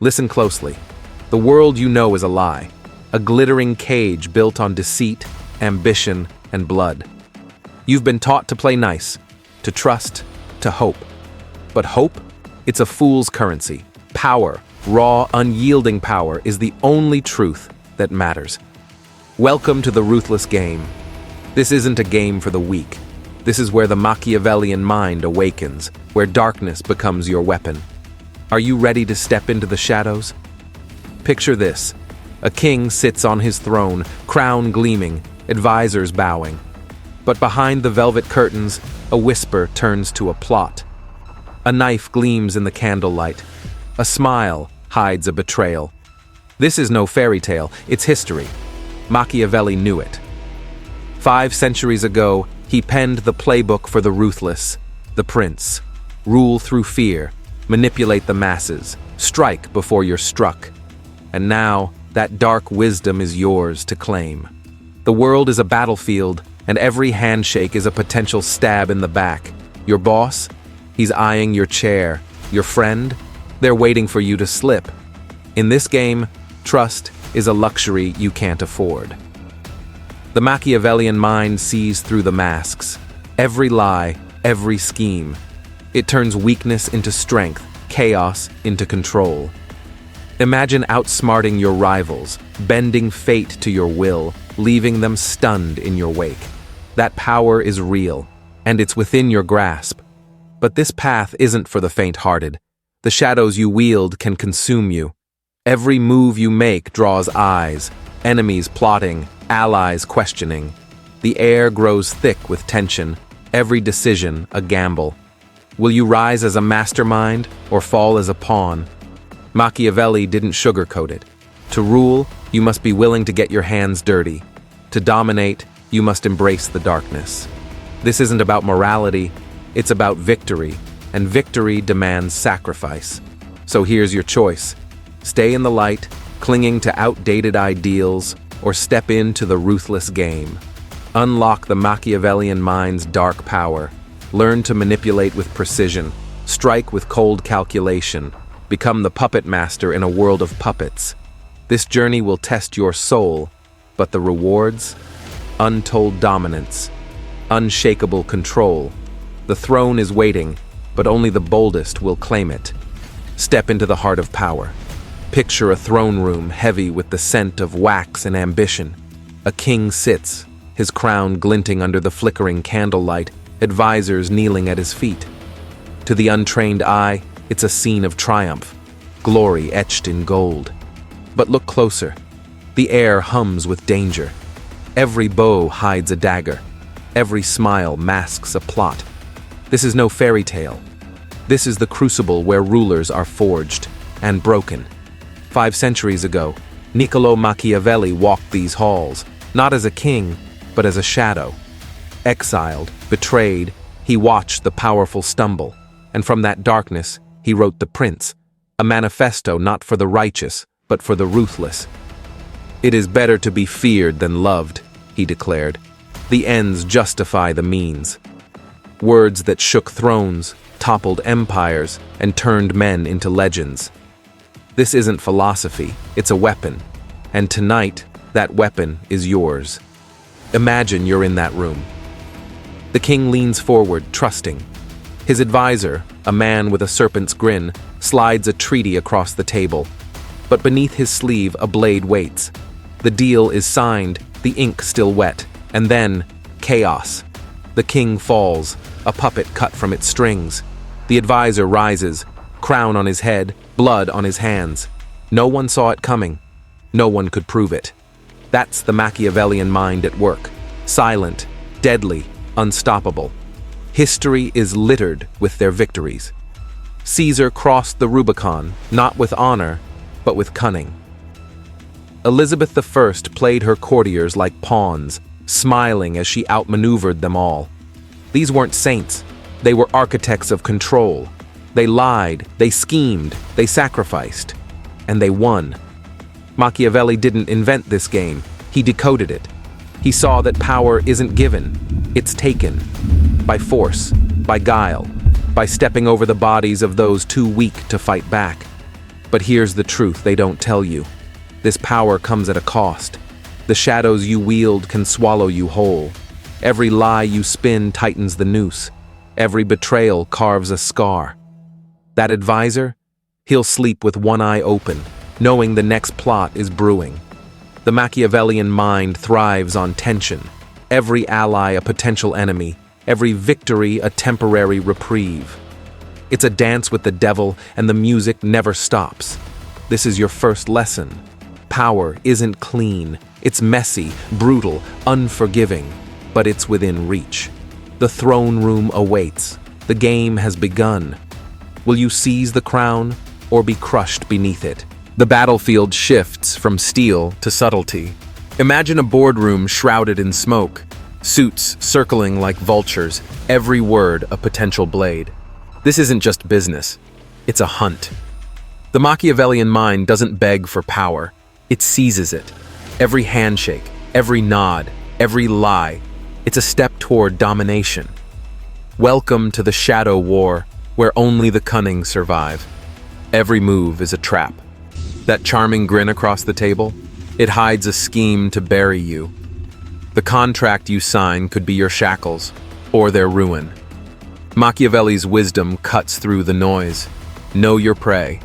Listen closely. The world you know is a lie, a glittering cage built on deceit, ambition, and blood. You've been taught to play nice, to trust, to hope. But hope? It's a fool's currency. Power, raw, unyielding power, is the only truth that matters. Welcome to the Ruthless Game. This isn't a game for the weak. This is where the Machiavellian mind awakens, where darkness becomes your weapon. Are you ready to step into the shadows? Picture this. A king sits on his throne, crown gleaming, advisors bowing. But behind the velvet curtains, a whisper turns to a plot. A knife gleams in the candlelight. A smile hides a betrayal. This is no fairy tale, it's history. Machiavelli knew it. 5 centuries ago, he penned the playbook for the ruthless, the prince. Rule through fear, manipulate the masses, strike before you're struck. And now, that dark wisdom is yours to claim. The world is a battlefield, and every handshake is a potential stab in the back. Your boss? He's eyeing your chair. Your friend? They're waiting for you to slip. In this game, trust is a luxury you can't afford. The Machiavellian mind sees through the masks. Every lie, every scheme. It turns weakness into strength, chaos into control. Imagine outsmarting your rivals, bending fate to your will, leaving them stunned in your wake. That power is real, and it's within your grasp. But this path isn't for the faint-hearted. The shadows you wield can consume you. Every move you make draws eyes, enemies plotting, allies questioning. The air grows thick with tension, every decision a gamble. Will you rise as a mastermind or fall as a pawn? Machiavelli didn't sugarcoat it. To rule, you must be willing to get your hands dirty. To dominate, you must embrace the darkness. This isn't about morality, it's about victory, and victory demands sacrifice. So here's your choice. Stay in the light, clinging to outdated ideals, or step into the ruthless game. Unlock the Machiavellian mind's dark power. Learn to manipulate with precision, strike with cold calculation, become the puppet master in a world of puppets. This journey will test your soul, but the rewards? Untold dominance, unshakable control. The throne is waiting, but only the boldest will claim it. Step into the heart of power. Picture a throne room heavy with the scent of wax and ambition. A king sits, his crown glinting under the flickering candlelight, advisors kneeling at his feet. To the untrained eye, it's a scene of triumph, glory etched in gold. But look closer. The air hums with danger. Every bow hides a dagger. Every smile masks a plot. This is no fairy tale. This is the crucible where rulers are forged and broken. 5 centuries ago, Niccolò Machiavelli walked these halls, not as a king, but as a shadow. Exiled, betrayed, he watched the powerful stumble, and from that darkness, he wrote The Prince, a manifesto not for the righteous, but for the ruthless. It is better to be feared than loved, he declared. The ends justify the means. Words that shook thrones, toppled empires, and turned men into legends. This isn't philosophy, it's a weapon. And tonight, that weapon is yours. Imagine you're in that room. The king leans forward, trusting. His advisor, a man with a serpent's grin, slides a treaty across the table. But beneath his sleeve, a blade waits. The deal is signed, the ink still wet, and then, chaos. The king falls, a puppet cut from its strings. The advisor rises, crown on his head, blood on his hands. No one saw it coming. No one could prove it. That's the Machiavellian mind at work. Silent, deadly, unstoppable. History is littered with their victories. Caesar crossed the Rubicon, not with honor, but with cunning. Elizabeth I played her courtiers like pawns, smiling as she outmaneuvered them all. These weren't saints. They were architects of control. They lied, they schemed, they sacrificed, and they won. Machiavelli didn't invent this game, he decoded it. He saw that power isn't given, it's taken. By force, by guile, by stepping over the bodies of those too weak to fight back. But here's the truth they don't tell you. This power comes at a cost. The shadows you wield can swallow you whole. Every lie you spin tightens the noose. Every betrayal carves a scar. That advisor? He'll sleep with one eye open, knowing the next plot is brewing. The Machiavellian mind thrives on tension. Every ally a potential enemy, every victory a temporary reprieve. It's a dance with the devil, and the music never stops. This is your first lesson. Power isn't clean. It's messy, brutal, unforgiving, but it's within reach. The throne room awaits. The game has begun. Will you seize the crown or be crushed beneath it? The battlefield shifts from steel to subtlety. Imagine a boardroom shrouded in smoke, suits circling like vultures, every word a potential blade. This isn't just business, it's a hunt. The Machiavellian mind doesn't beg for power, it seizes it. Every handshake, every nod, every lie, it's a step toward domination. Welcome to the shadow war, where only the cunning survive. Every move is a trap. That charming grin across the table, it hides a scheme to bury you. The contract you sign could be your shackles, or their ruin. Machiavelli's wisdom cuts through the noise. Know your prey.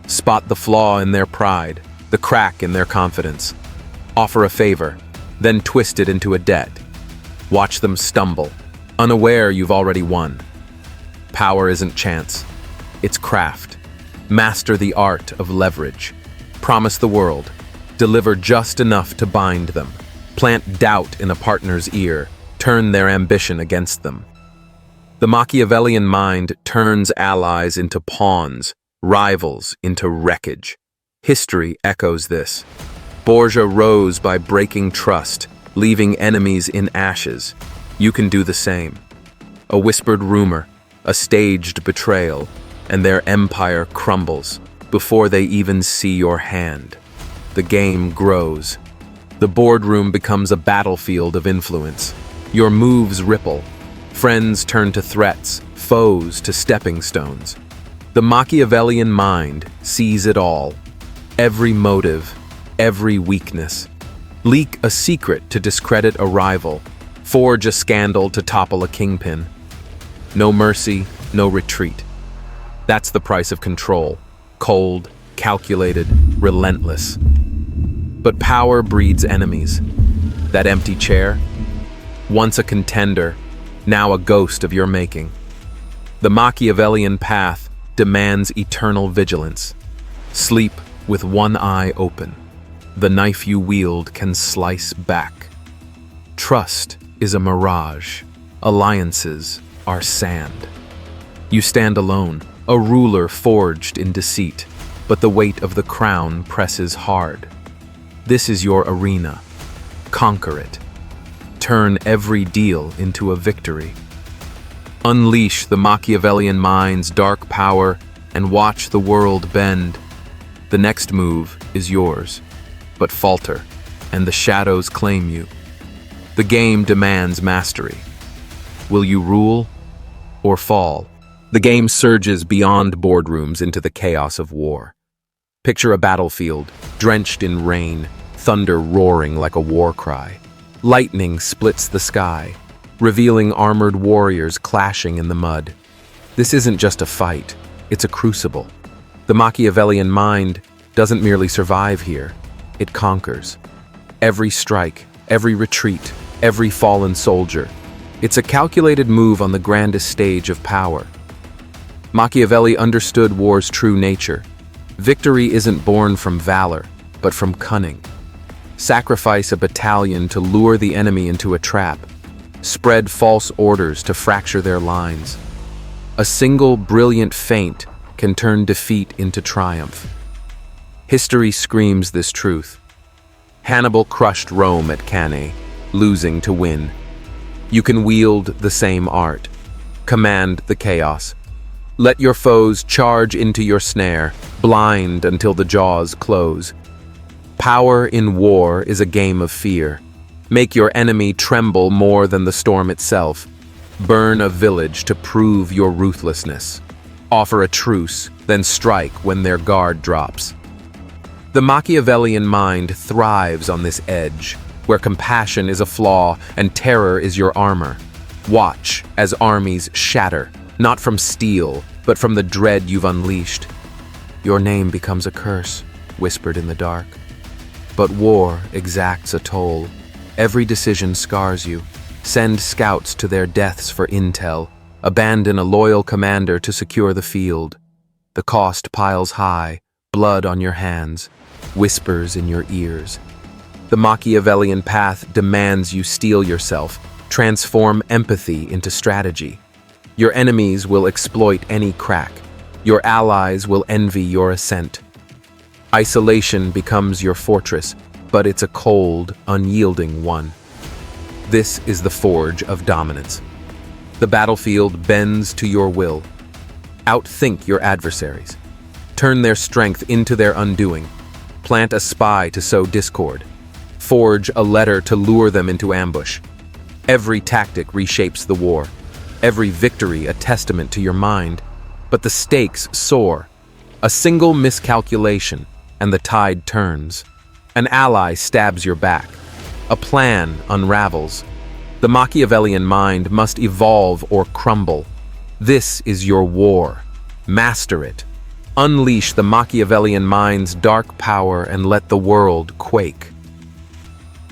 Spot the flaw in their pride, the crack in their confidence. Offer a favor, then twist it into a debt. Watch them stumble, unaware you've already won. Power isn't chance, it's craft. Master the art of leverage. Promise the world. Deliver just enough to bind them. Plant doubt in a partner's ear. Turn their ambition against them. The Machiavellian mind turns allies into pawns, rivals into wreckage. History echoes this. Borgia rose by breaking trust, leaving enemies in ashes. You can do the same. A whispered rumor, a staged betrayal, and their empire crumbles before they even see your hand. The game grows. The boardroom becomes a battlefield of influence. Your moves ripple. Friends turn to threats, foes to stepping stones. The Machiavellian mind sees it all. Every motive, every weakness. Leak a secret to discredit a rival. Forge a scandal to topple a kingpin. No mercy, no retreat. That's the price of control. Cold, calculated, relentless. But power breeds enemies. That empty chair? Once a contender, now a ghost of your making. The Machiavellian path demands eternal vigilance. Sleep with one eye open. The knife you wield can slice back. Trust is a mirage. Alliances are sand. You stand alone, a ruler forged in deceit, but the weight of the crown presses hard. This is your arena. Conquer it. Turn every deal into a victory. Unleash the Machiavellian mind's dark power and watch the world bend. The next move is yours, but falter, and the shadows claim you. The game demands mastery. Will you rule or fall? The game surges beyond boardrooms into the chaos of war. Picture a battlefield, drenched in rain, thunder roaring like a war cry. Lightning splits the sky, revealing armored warriors clashing in the mud. This isn't just a fight, it's a crucible. The Machiavellian mind doesn't merely survive here, it conquers. Every strike, every retreat, every fallen soldier. It's a calculated move on the grandest stage of power. Machiavelli understood war's true nature. Victory isn't born from valor, but from cunning. Sacrifice a battalion to lure the enemy into a trap. Spread false orders to fracture their lines. A single brilliant feint can turn defeat into triumph. History screams this truth. Hannibal crushed Rome at Cannae, losing to win. You can wield the same art. Command the chaos. Let your foes charge into your snare, blind until the jaws close. Power in war is a game of fear. Make your enemy tremble more than the storm itself. Burn a village to prove your ruthlessness. Offer a truce, then strike when their guard drops. The Machiavellian mind thrives on this edge, where compassion is a flaw and terror is your armor. Watch as armies shatter, not from steel, but from the dread you've unleashed. Your name becomes a curse, whispered in the dark. But war exacts a toll. Every decision scars you. Send scouts to their deaths for intel. Abandon a loyal commander to secure the field. The cost piles high, blood on your hands, whispers in your ears. The Machiavellian path demands you steel yourself, transform empathy into strategy. Your enemies will exploit any crack. Your allies will envy your ascent. Isolation becomes your fortress, but it's a cold, unyielding one. This is the forge of dominance. The battlefield bends to your will. Outthink your adversaries. Turn their strength into their undoing. Plant a spy to sow discord. Forge a letter to lure them into ambush. Every tactic reshapes the war. Every victory a testament to your mind. But the stakes soar. A single miscalculation, and the tide turns. An ally stabs your back. A plan unravels. The Machiavellian mind must evolve or crumble. This is your war. Master it. Unleash the Machiavellian mind's dark power and let the world quake.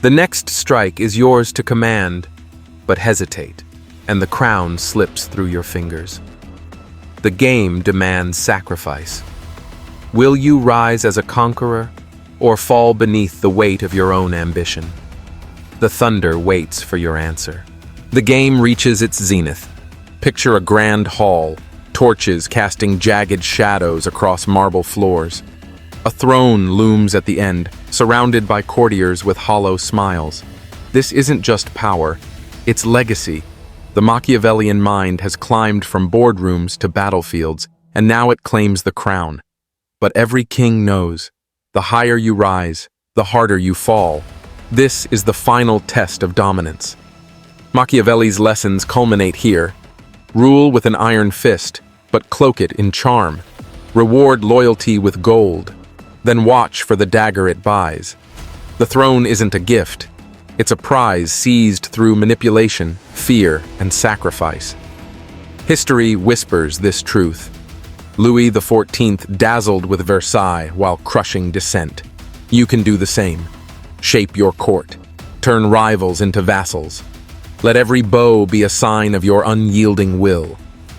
The next strike is yours to command, but hesitate, and the crown slips through your fingers. The game demands sacrifice. Will you rise as a conqueror, or fall beneath the weight of your own ambition? The thunder waits for your answer. The game reaches its zenith. Picture a grand hall, torches casting jagged shadows across marble floors. A throne looms at the end, surrounded by courtiers with hollow smiles. This isn't just power, it's legacy. The Machiavellian mind has climbed from boardrooms to battlefields, and now it claims the crown. But every king knows, the higher you rise, the harder you fall. This is the final test of dominance. Machiavelli's lessons culminate here. Rule with an iron fist, but cloak it in charm. Reward loyalty with gold, then watch for the dagger it buys. The throne isn't a gift. It's a prize seized through manipulation, fear, and sacrifice. History whispers this truth. Louis XIV dazzled with Versailles while crushing dissent. You can do the same. Shape your court. Turn rivals into vassals. Let every bow be a sign of your unyielding will.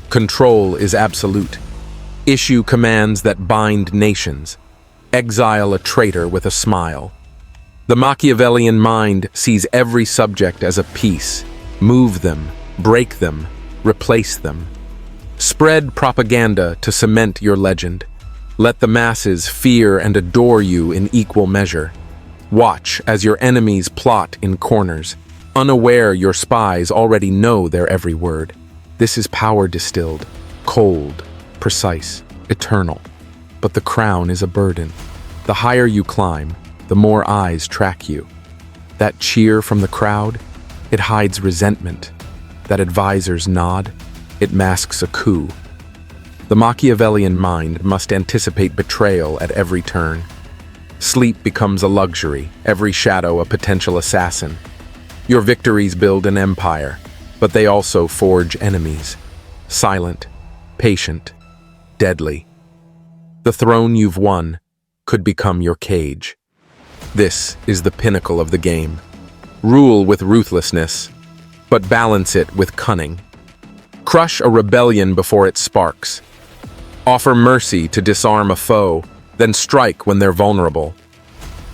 Control is absolute. Issue commands that bind nations. Exile a traitor with a smile. The Machiavellian mind sees every subject as a piece. Move them, break them, replace them. Spread propaganda to cement your legend. Let the masses fear and adore you in equal measure. Watch as your enemies plot in corners. Unaware your spies already know their every word. This is power distilled, cold, precise, eternal. But the crown is a burden. The higher you climb, the more eyes track you. That cheer from the crowd, it hides resentment. That advisor's nod, it masks a coup. The Machiavellian mind must anticipate betrayal at every turn. Sleep becomes a luxury, every shadow a potential assassin. Your victories build an empire, but they also forge enemies. Silent, patient, deadly. The throne you've won could become your cage. This is the pinnacle of the game. Rule with ruthlessness, but balance it with cunning. Crush a rebellion before it sparks. Offer mercy to disarm a foe, then strike when they're vulnerable.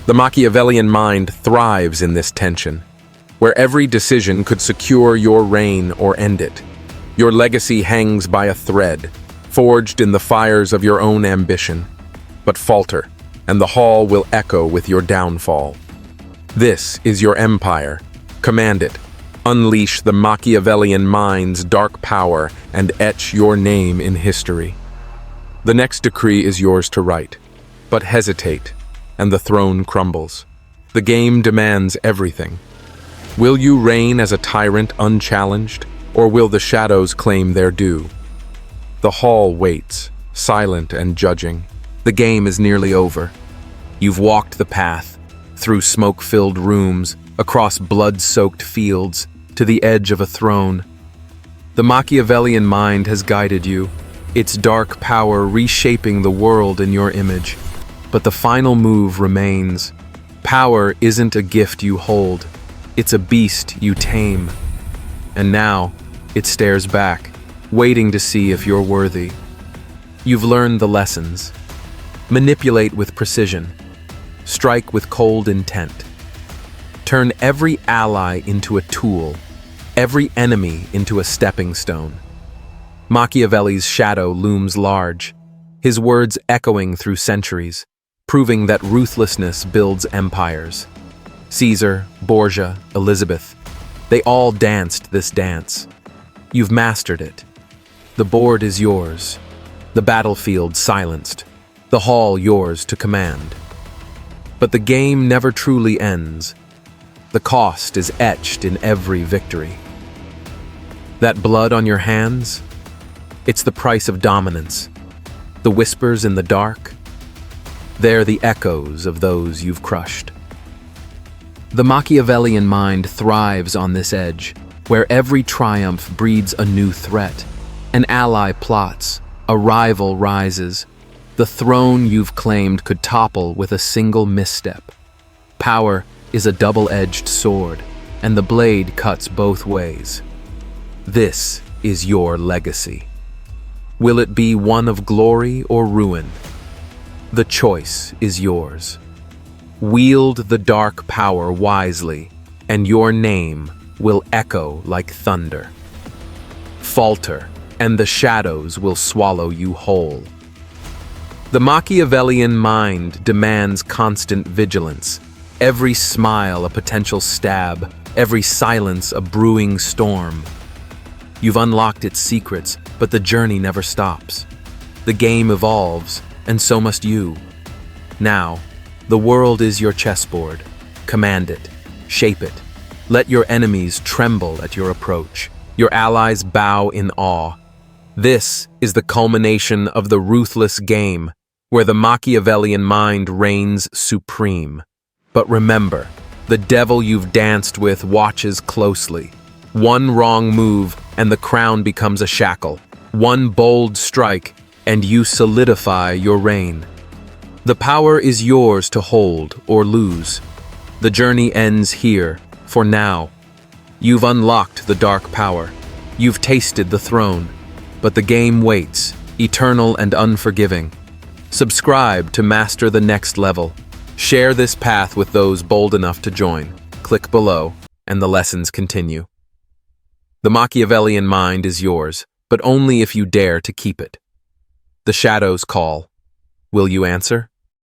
The Machiavellian mind thrives in this tension, where every decision could secure your reign or end it. Your legacy hangs by a thread, forged in the fires of your own ambition. But falter, and the hall will echo with your downfall. This is your empire. Command it. Unleash the Machiavellian mind's dark power and etch your name in history. The next decree is yours to write, but hesitate, and the throne crumbles. The game demands everything. Will you reign as a tyrant unchallenged, or will the shadows claim their due? The hall waits, silent and judging. The game is nearly over. You've walked the path, through smoke-filled rooms, across blood-soaked fields, to the edge of a throne. The Machiavellian mind has guided you, its dark power reshaping the world in your image. But the final move remains. Power isn't a gift you hold, it's a beast you tame. And now, it stares back, waiting to see if you're worthy. You've learned the lessons. Manipulate with precision. Strike with cold intent. Turn every ally into a tool, every enemy into a stepping stone. Machiavelli's shadow looms large, his words echoing through centuries, proving that ruthlessness builds empires. Caesar, Borgia, Elizabeth, they all danced this dance. You've mastered it. The board is yours, the battlefield silenced, the hall yours to command. But the game never truly ends. The cost is etched in every victory. That blood on your hands? It's the price of dominance. The whispers in the dark? They're the echoes of those you've crushed. The Machiavellian mind thrives on this edge, where every triumph breeds a new threat. An ally plots, a rival rises. The throne you've claimed could topple with a single misstep. Power is a double-edged sword, and the blade cuts both ways. This is your legacy. Will it be one of glory or ruin? The choice is yours. Wield the dark power wisely, and your name will echo like thunder. Falter, and the shadows will swallow you whole. The Machiavellian mind demands constant vigilance. Every smile a potential stab, every silence a brewing storm. You've unlocked its secrets, but the journey never stops. The game evolves, and so must you. Now, the world is your chessboard. Command it, shape it. Let your enemies tremble at your approach, your allies bow in awe. This is the culmination of the ruthless game, where the Machiavellian mind reigns supreme. But remember, the devil you've danced with watches closely. One wrong move, and the crown becomes a shackle. One bold strike, and you solidify your reign. The power is yours to hold or lose. The journey ends here, for now. You've unlocked the dark power. You've tasted the throne. But the game waits, eternal and unforgiving. Subscribe to master the next level. Share this path with those bold enough to join. Click below, and the lessons continue. The Machiavellian mind is yours, but only if you dare to keep it. The shadows call. Will you answer?